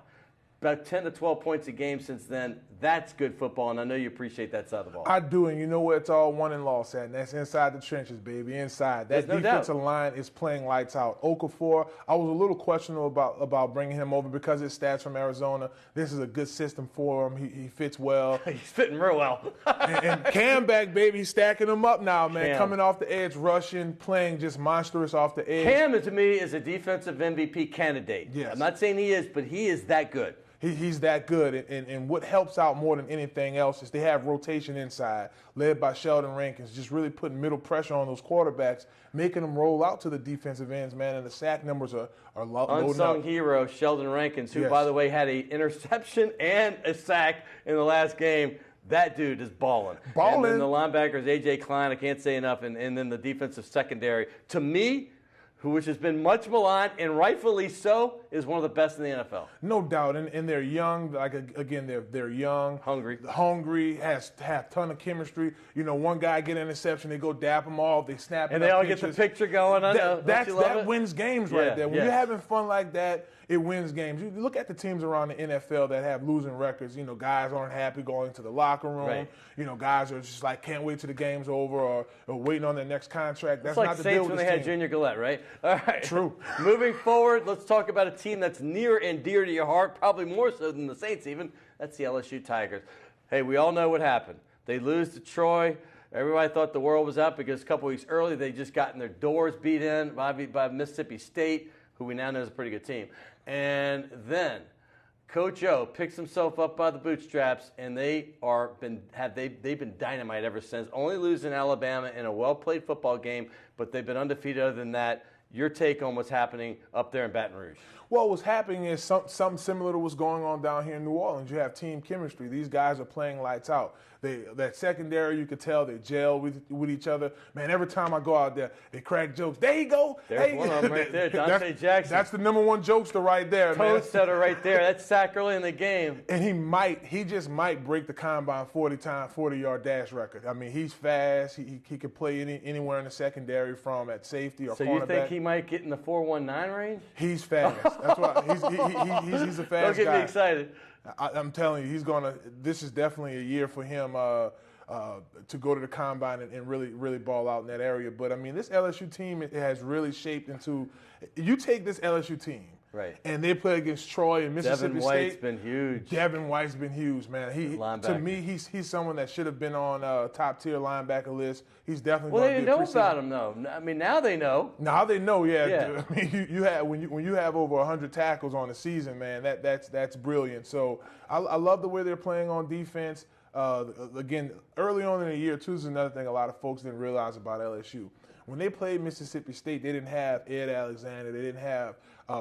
About 10 to 12 points a game since then. That's good football, and I know you appreciate that side of the ball. I do, and you know where it's all won and lost at, and that's inside the trenches, baby, inside. That defensive line is playing lights out. Okafor, I was a little questionable about bringing him over because his stats from Arizona. This is a good system for him. He fits well. He's fitting real well. and Cam back, baby, he's stacking them up now, man. Cam. Coming off the edge, rushing, playing just monstrous off the edge. Cam, to me, is a defensive MVP candidate. Yes. I'm not saying he is, but he is that good. He's that good, and what helps out more than anything else is they have rotation inside, led by Sheldon Rankins, just really putting middle pressure on those quarterbacks, making them roll out to the defensive ends, man, and the sack numbers are loading up. Unsung hero, Sheldon Rankins, who, by the way, had an interception and a sack in the last game. That dude is balling. And then the linebackers, A.J. Klein, I can't say enough, and then the defensive secondary. To me, which has been much maligned, and rightfully so, is one of the best in the NFL. No doubt, and they're young. Like again, they're young, hungry, have a ton of chemistry. You know, one guy get an interception, they go dap them off, they snap, and they all get the picture going. That wins games right there. When you're having fun like that, it wins games. You look at the teams around the NFL that have losing records. You know, guys aren't happy going to the locker room. Right. You know, guys are just like can't wait till the game's over or waiting on their next contract. That's it's like not the Saints deal with when they this had team. Junior Gillette, right? All right. True. Moving forward, let's talk about a team that's near and dear to your heart, probably more so than the Saints even. That's the LSU Tigers. Hey, we all know what happened. They lose to Troy. Everybody thought the world was out because a couple weeks early they just gotten their doors beat in by Mississippi State, who we now know is a pretty good team. And then Coach O picks himself up by the bootstraps, and they've been dynamite ever since. Only losing Alabama in a well-played football game, but they've been undefeated other than that. Your take on what's happening up there in Baton Rouge? Well, what's happening is something similar to what's going on down here in New Orleans. You have team chemistry. These guys are playing lights out. That secondary, you could tell they gel with each other. Man, every time I go out there, they crack jokes. There you go. There's one of them right there, Dante Jackson. That's the #1 jokester right there, man. Toad setter right there. That's sack early in the game. And he just might break the combine 40-yard dash record. I mean, he's fast. He can play anywhere in the secondary from at safety or cornerback. So you think he might get in the 4.19 range? He's fast. That's why he's a fast guy. Don't get me excited. I'm telling you, this is definitely a year for him to go to the combine and really ball out in that area. But, I mean, this LSU team it has really shaped into – you take this LSU team. Right. And they play against Troy and Mississippi Devin State. White's been huge. Devin White's been huge, man. To me, he's someone that should have been on top-tier linebacker list. He's definitely going to be Well, they didn't know about him, though. I mean, now they know. Now they know, yeah. I mean, you have when you have over 100 tackles on the season, man, that's brilliant. So I love the way they're playing on defense. Again, early on in the year, too, is another thing a lot of folks didn't realize about LSU. When they played Mississippi State, they didn't have Ed Alexander. They didn't have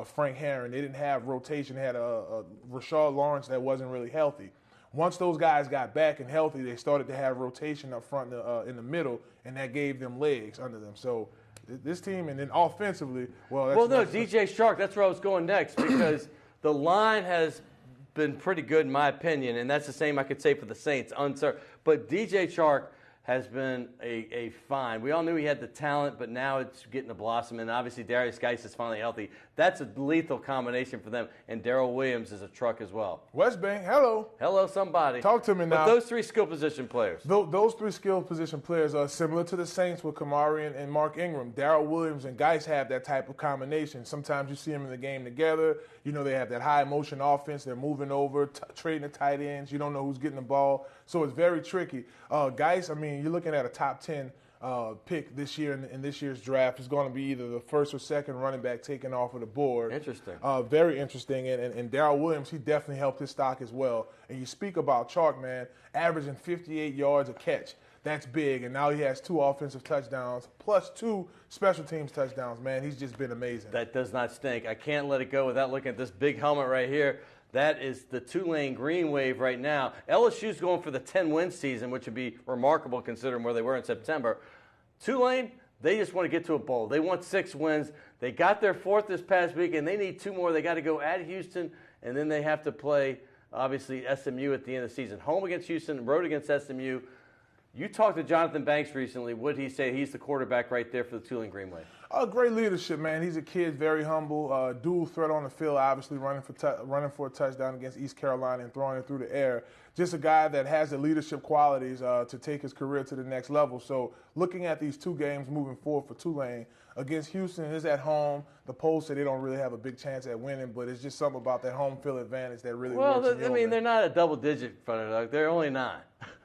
Frank Herron. They didn't have rotation. They had a Rashard Lawrence that wasn't really healthy. Once those guys got back and healthy, they started to have rotation up front in the middle, and that gave them legs under them. So this team, and then offensively, DJ Shark, that's where I was going next because the line has been pretty good in my opinion, and that's the same I could say for the Saints. But DJ Shark has been a find. We all knew he had the talent, but now it's getting to blossom. And obviously, Darius Geis is finally healthy. That's a lethal combination for them. And Darrell Williams is a truck as well. Westbank, hello. Hello, somebody. Talk to me now. But those three skill position players. Those three skill position players are similar to the Saints with Kamari and Mark Ingram. Darrell Williams and Geis have that type of combination. Sometimes you see them in the game together. You know, they have that high motion offense. They're moving over, trading the tight ends. You don't know who's getting the ball. So it's very tricky. Geis, I mean, you're looking at a top 10 pick this year in this year's draft is going to be either the first or second running back taken off of the board. Interesting. Very interesting. And Darrell Williams, he definitely helped his stock as well. And you speak about Chark, man, averaging 58 yards a catch. That's big. And now he has 2 offensive touchdowns plus 2 special teams touchdowns, man. He's just been amazing. That does not stink. I can't let it go without looking at this big helmet right here. That is the Tulane Green Wave right now. LSU's going for the 10-win season, which would be remarkable considering where they were in September. Tulane, they just want to get to a bowl. They want 6 wins. They got their 4th this past week, and they need 2 more. They got to go at Houston, and then they have to play, obviously, SMU at the end of the season. Home against Houston, road against SMU. You talked to Jonathan Banks recently. What did he say? He's the quarterback right there for the Tulane Green Wave. Great leadership, man. He's a kid, very humble, dual threat on the field, obviously running for a touchdown against East Carolina and throwing it through the air. Just a guy that has the leadership qualities to take his career to the next level. So looking at these 2 games moving forward for Tulane, against Houston is at home. The polls say they don't really have a big chance at winning, but it's just something about that home field advantage that really works. Well, I mean, they're not a double-digit underdog. They're only 9.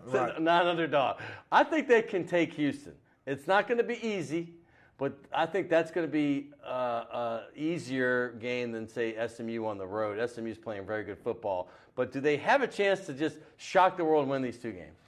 Right. Not underdog. I think they can take Houston. It's not going to be easy, but I think that's going to be an easier game than, say, SMU on the road. SMU's playing very good football. But do they have a chance to just shock the world and win these 2 games?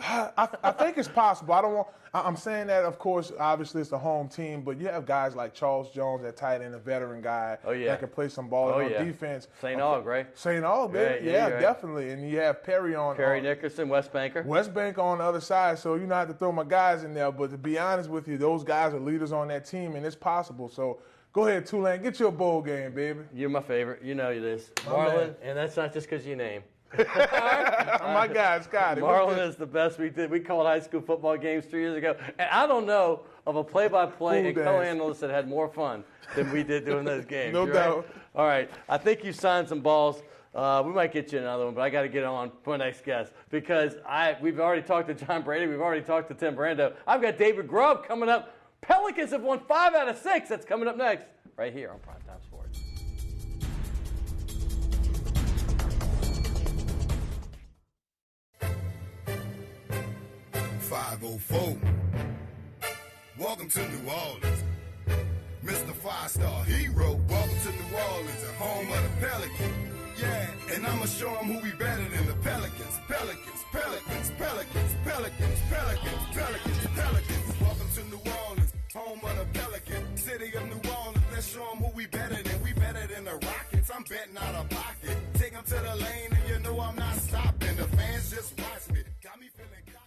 I think it's possible. I'm saying that, of course, obviously it's the home team, but you have guys like Charles Jones, that tight end, a veteran guy that can play some ball on defense. St. Aug, right? St. Aug, baby. Yeah, definitely. And you have Perry Nickerson, West Banker. West Bank on the other side, so you not have to throw my guys in there. But to be honest with you, those guys are leaders on that team, and it's possible. So go ahead, Tulane, get your bowl game, baby. You're my favorite. You know this. Marlon, and that's not just because you name. My guy, Scotty. Marlon is the best we did. We called high school football games 3 years ago. And I don't know of a play-by-play and co-analyst that had more fun than we did doing those games. No doubt. All right. I think you signed some balls. We might get you another one, but I got to get on my next guest because we've already talked to John Brady. We've already talked to Tim Brando. I've got David Grubb coming up. Pelicans have won 5 out of 6. That's coming up next right here on Primetime Sports. 504. Welcome to New Orleans. Mr. 5-star hero. Welcome to New Orleans, the home of the Pelicans. Yeah, and I'ma show them who we better than the Pelicans. Pelicans, Pelicans, Pelicans, Pelicans, Pelicans, Pelicans, Pelicans. Welcome to New Orleans, home of the Pelicans. City of New Orleans, let's show them who we better than. We better than the Rockets. I'm betting out of pocket. Take them to the lane and you know I'm not stopping. The fans just watch me. Got me feeling cocky.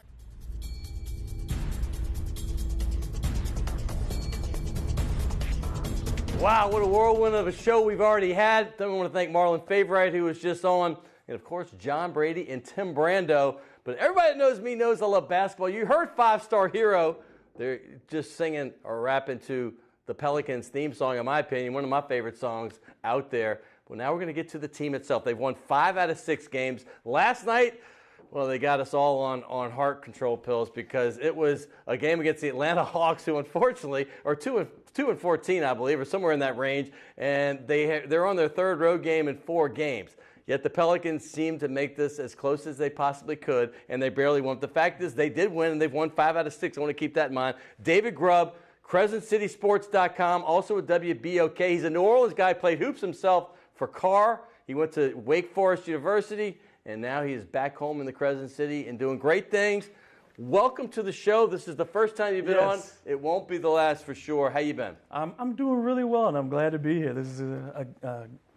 Wow, what a whirlwind of a show we've already had. I want to thank Marlon Favorite, who was just on, and of course, John Brady and Tim Brando. But everybody that knows me knows I love basketball. You heard 5-star hero. They're just singing or rapping to the Pelicans theme song, in my opinion, one of my favorite songs out there. Well, now we're going to get to the team itself. They've won 5 out of 6 games. Last night, well, they got us all on heart control pills because it was a game against the Atlanta Hawks, who unfortunately are 2-14, I believe, or somewhere in that range, and they're on their 3rd road game in 4 games. Yet the Pelicans seemed to make this as close as they possibly could, and they barely won. The fact is they did win, and they've won 5 out of 6. I want to keep that in mind. David Grubb, CrescentCitySports.com, also with WBOK. He's a New Orleans guy, played hoops himself for Carr. He went to Wake Forest University, and now he is back home in the Crescent City and doing great things. Welcome to the show. This is the first time you've been on. It won't be the last for sure. How you been? I'm doing really well, and I'm glad to be here. This is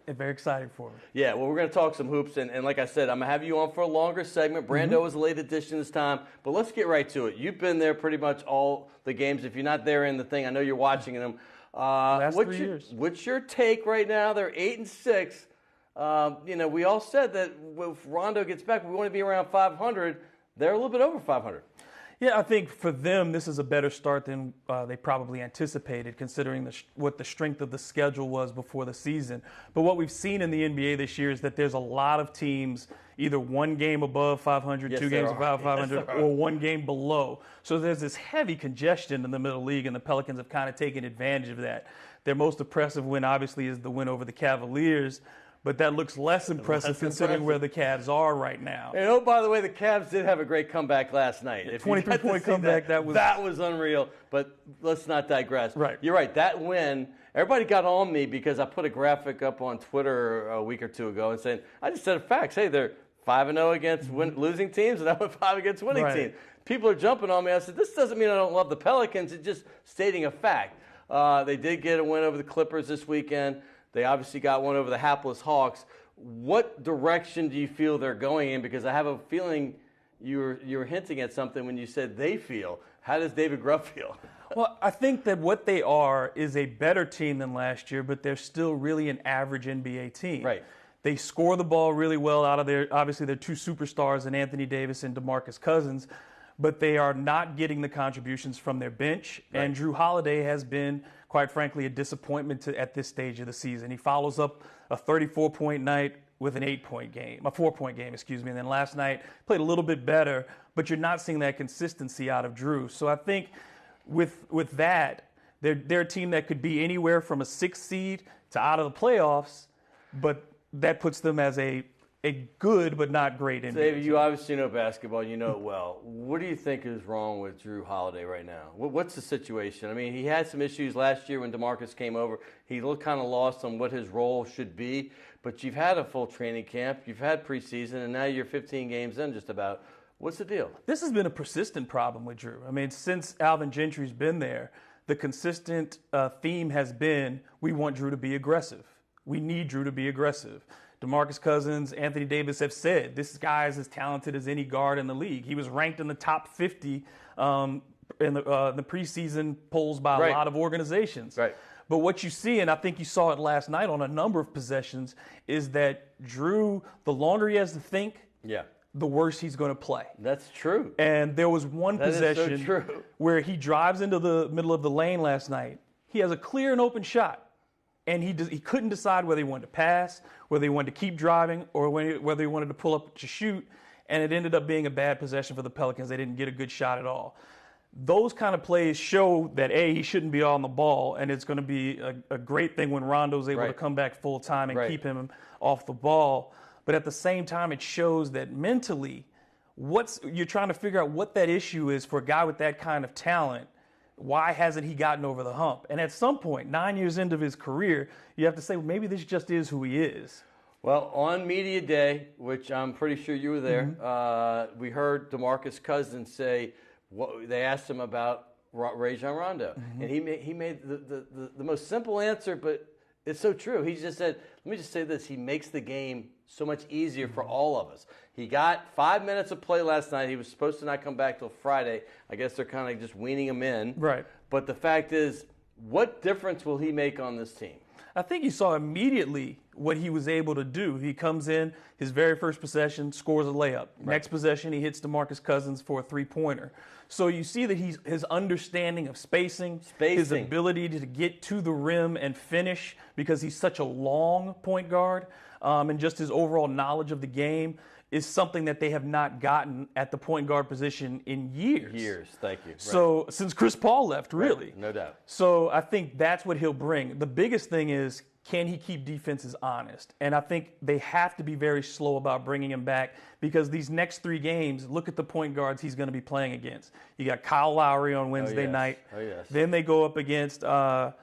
very exciting for me. Yeah, well, we're going to talk some hoops, and like I said, I'm going to have you on for a longer segment. Brando is a late addition this time, but let's get right to it. You've been there pretty much all the games. If you're not there in the thing, I know you're watching them. Last 3 years. What's your take right now? They're 8-6. We all said that if Rondo gets back, we want to be around 500. They're a little bit over 500. Yeah, I think for them, this is a better start than they probably anticipated, considering what the strength of the schedule was before the season. But what we've seen in the NBA this year is that there's a lot of teams either one game above 500, two games above 500, or one game below. So there's this heavy congestion in the middle league, and the Pelicans have kind of taken advantage of that. Their most impressive win, obviously, is the win over the Cavaliers. but that looks less impressive considering where the Cavs are right now. And oh, by the way, the Cavs did have a great comeback last night. 23-point comeback, that was unreal, but let's not digress. Right. You're right, that win, everybody got on me because I put a graphic up on Twitter a week or two ago and saying, I just said facts. Hey, they're 5-0 against losing teams, and I went 5 against winning teams. People are jumping on me. I said, this doesn't mean I don't love the Pelicans. It's just stating a fact. They did get a win over the Clippers this weekend. They obviously got one over the hapless Hawks. What direction do you feel they're going in? Because I have a feeling you were hinting at something when you said they feel. How does David Grubb feel? Well, I think that what they are is a better team than last year, but they're still really an average NBA team. Right. They score the ball really well out of obviously their two superstars in Anthony Davis and DeMarcus Cousins, but they are not getting the contributions from their bench. Right. And Drew Holiday has been, quite frankly, a disappointment at this stage of the season. He follows up a 34-point night with an 4-point game, and then last night played a little bit better, but you're not seeing that consistency out of Drew. So I think with that, they're a team that could be anywhere from a 6th seed to out of the playoffs, but that puts them as a good but not great NBA. David, you obviously know basketball. You know it well. What do you think is wrong with Drew Holiday right now? What's the situation? I mean, he had some issues last year when DeMarcus came over. He looked kind of lost on what his role should be. But you've had a full training camp. You've had preseason, and now you're 15 games in just about. What's the deal? This has been a persistent problem with Drew. I mean, since Alvin Gentry's been there, the consistent theme has been we want Drew to be aggressive. We need Drew to be aggressive. DeMarcus Cousins, Anthony Davis have said this guy is as talented as any guard in the league. He was ranked in the top 50 in the preseason polls by a lot of organizations. Right. But what you see, and I think you saw it last night on a number of possessions, is that Drew, the longer he has to think, the worse he's going to play. That's true. And there was one possession where he drives into the middle of the lane last night. He has a clear and open shot. And he couldn't decide whether he wanted to pass, whether he wanted to keep driving, or whether he wanted to pull up to shoot. And it ended up being a bad possession for the Pelicans. They didn't get a good shot at all. Those kind of plays show that, A, he shouldn't be on the ball, and it's going to be a great thing when Rondo's able to come back full time and keep him off the ball. But at the same time, it shows that mentally, you're trying to figure out what that issue is for a guy with that kind of talent. Why hasn't he gotten over the hump? And at some point, 9 years into his career, you have to say, well, maybe this just is who he is. Well, on Media Day, which I'm pretty sure you were there, we heard DeMarcus Cousins say, they asked him about Rajon Rondo. And he made the most simple answer, but it's so true. He just said, let me just say this, he makes the game so much easier for all of us. He got 5 minutes of play last night. He was supposed to not come back till Friday. I guess they're kind of just weaning him in. Right. But the fact is, what difference will he make on this team? I think you saw immediately what he was able to do. He comes in, his very first possession, scores a layup. Right. Next possession, he hits DeMarcus Cousins for a three-pointer. So you see that his understanding of spacing, his ability to get to the rim and finish because he's such a long point guard, and just his overall knowledge of the game is something that they have not gotten at the point guard position in years. Thank you. So since Chris Paul left, really. Right. No doubt. So I think that's what he'll bring. The biggest thing is, can he keep defenses honest? And I think they have to be very slow about bringing him back because these next 3 games, look at the point guards he's going to be playing against. You got Kyle Lowry on Wednesday night. Oh, yes. Then they go up against Denver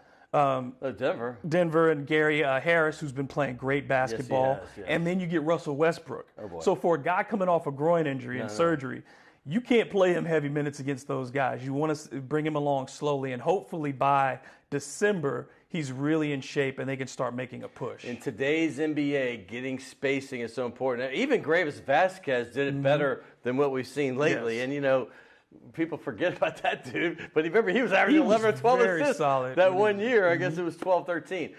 and Gary Harris, who's been playing great basketball. Yes, he has. And then you get Russell Westbrook. Oh, boy. So for a guy coming off a groin injury and surgery, you can't play him heavy minutes against those guys. You want to bring him along slowly, and hopefully by December, he's really in shape and they can start making a push. In today's NBA, getting spacing is so important. Even Gravis Vasquez did it better than what we've seen lately. Yes. And, people forget about that dude. But remember, he was averaging 11 or 12 assists solid. that 1 year. I guess it was 12, 13.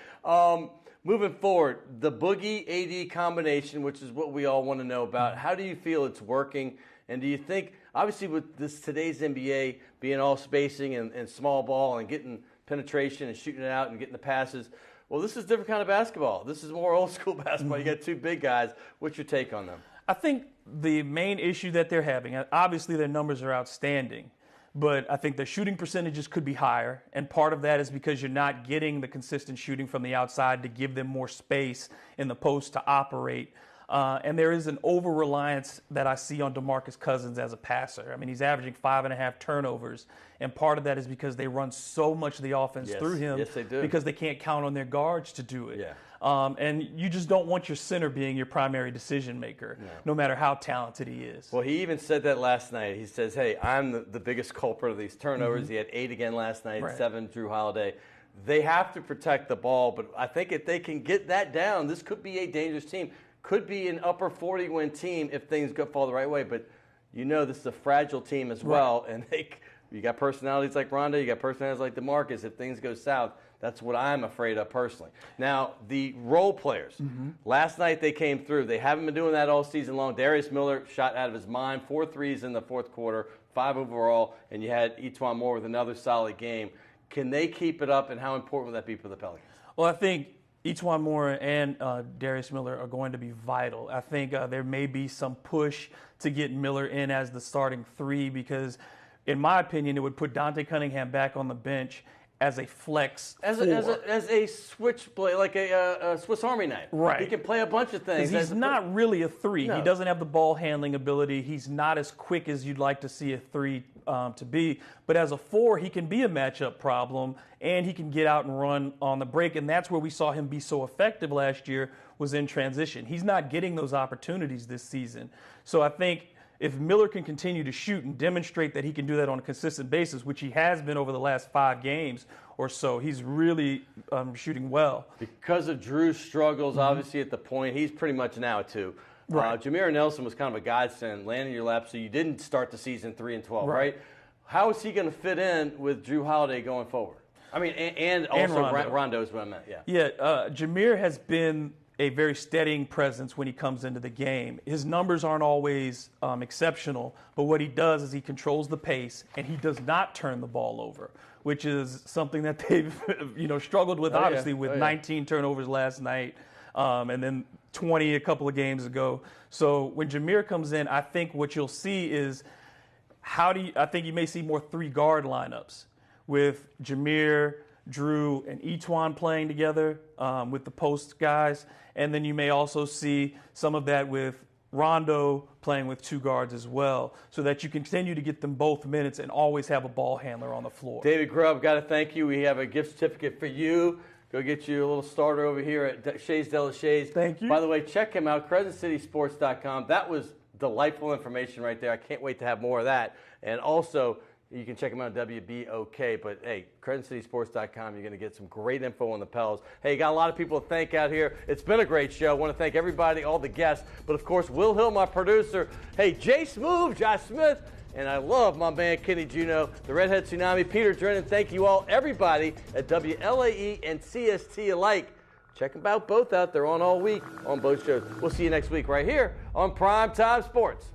Moving forward, the Boogie-AD combination, which is what we all want to know about, how do you feel it's working? And do you think, obviously with today's NBA being all spacing and small ball and getting penetration and shooting it out and getting the passes, well, this is a different kind of basketball. This is more old school basketball. You got 2 big guys. What's your take on them? I think the main issue that they're having, obviously their numbers are outstanding, but I think the shooting percentages could be higher, and part of that is because you're not getting the consistent shooting from the outside to give them more space in the post to operate. And there is an over-reliance that I see on DeMarcus Cousins as a passer. I mean, he's averaging 5.5 turnovers, and part of that is because they run so much of the offense through him Yes, they do. because they can't count on their guards to do it. Yeah. And you just don't want your center being your primary decision maker, no matter how talented he is. Well, he even said that last night. He says, hey, I'm the biggest culprit of these turnovers. He had 8 again last night, 7 Drew Holiday. They have to protect the ball, but I think if they can get that down, this could be a dangerous team. Could be an upper 40-win team if things fall the right way. But you know this is a fragile team as well, and you got personalities like Rondo, you got personalities like DeMarcus. If things go south, that's what I'm afraid of personally. Now, the role players. Last night they came through. They haven't been doing that all season long. Darius Miller shot out of his mind, 4 threes in the fourth quarter, 5 overall, and you had E'Twaun Moore with another solid game. Can they keep it up, and how important will that be for the Pelicans? Well, I think E'Twaun Moore and Darius Miller are going to be vital. I think there may be some push to get Miller in as the starting 3 because, in my opinion, it would put Dante Cunningham back on the bench as a flex as a switchblade, like a Swiss Army knife. Right. He can play a bunch of things. He's not really a 3. No. He doesn't have the ball handling ability. He's not as quick as you'd like to see a 3 to be. But as a 4, he can be a matchup problem, and he can get out and run on the break. And that's where we saw him be so effective last year, was in transition. He's not getting those opportunities this season. So I think if Miller can continue to shoot and demonstrate that he can do that on a consistent basis, which he has been over the last 5 games or so, he's really shooting well. Because of Drew's struggles, obviously at the point, he's pretty much now at 2. Right. Jameer Nelson was kind of a godsend, landing in your lap, so you didn't start the season 3-12, right? How is he going to fit in with Drew Holiday going forward? I mean, and also Rondo is what I meant, Yeah, Jameer has been a very steadying presence when he comes into the game. His numbers aren't always exceptional, but what he does is he controls the pace, and he does not turn the ball over, which is something that they've struggled with, obviously, with 19 turnovers last night and then 20 a couple of games ago. So when Jameer comes in, I think what you'll see is I think you may see more 3-guard lineups with Jameer, Drew, and E'Twaun playing together with the post guys. And then you may also see some of that with Rondo playing with 2 guards as well, so that you continue to get them both minutes and always have a ball handler on the floor. David Grubb, got to thank you. We have a gift certificate for you. Go get you a little starter over here at Shays de la Shays. Thank you. By the way, check him out, CrescentCitySports.com. That was delightful information right there. I can't wait to have more of that. And also, you can check them out at WBOK. But, hey, CrescentCitySports.com, you're going to get some great info on the Pels. Hey, you got a lot of people to thank out here. It's been a great show. I want to thank everybody, all the guests. But, of course, Will Hill, my producer. Hey, Jay Smooth, Josh Smith. And I love my man, Kenny Juno, the Redhead Tsunami, Peter Drennan. Thank you all, everybody at WLAE and CST alike. Check them out both out. They're on all week on both shows. We'll see you next week right here on Primetime Sports.